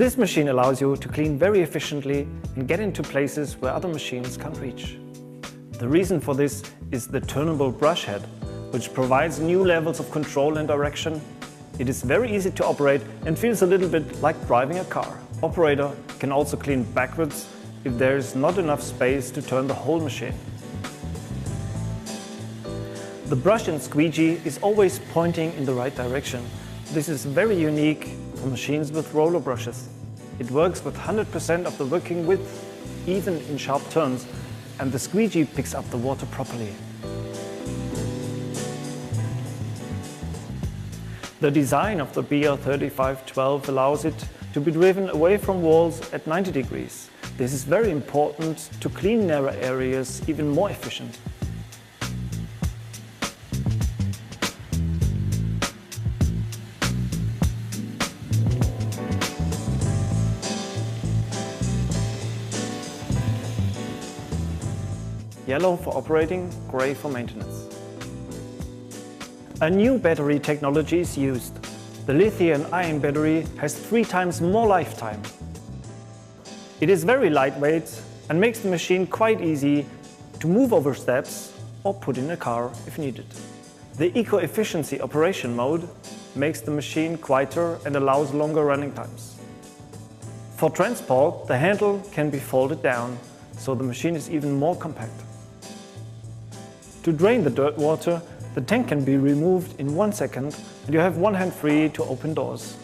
This machine allows you to clean very efficiently and get into places where other machines can't reach. The reason for this is the turnable brush head, which provides new levels of control and direction. It is very easy to operate and feels a little bit like driving a car. Operator can also clean backwards if there is not enough space to turn the whole machine. The brush and squeegee is always pointing in the right direction. This is very unique for machines with roller brushes. It works with 100% of the working width, even in sharp turns, and the squeegee picks up the water properly. The design of the BR3512 allows it to be driven away from walls at 90 degrees. This is very important to clean narrow areas even more efficient. Yellow for operating, gray for maintenance. A new battery technology is used. The lithium-ion battery has 3 times more lifetime. It is very lightweight and makes the machine quite easy to move over steps or put in a car if needed. The eco-efficiency operation mode makes the machine quieter and allows longer running times. For transport, the handle can be folded down, so the machine is even more compact. To drain the dirt water, the tank can be removed in 1 second and you have one hand free to open doors.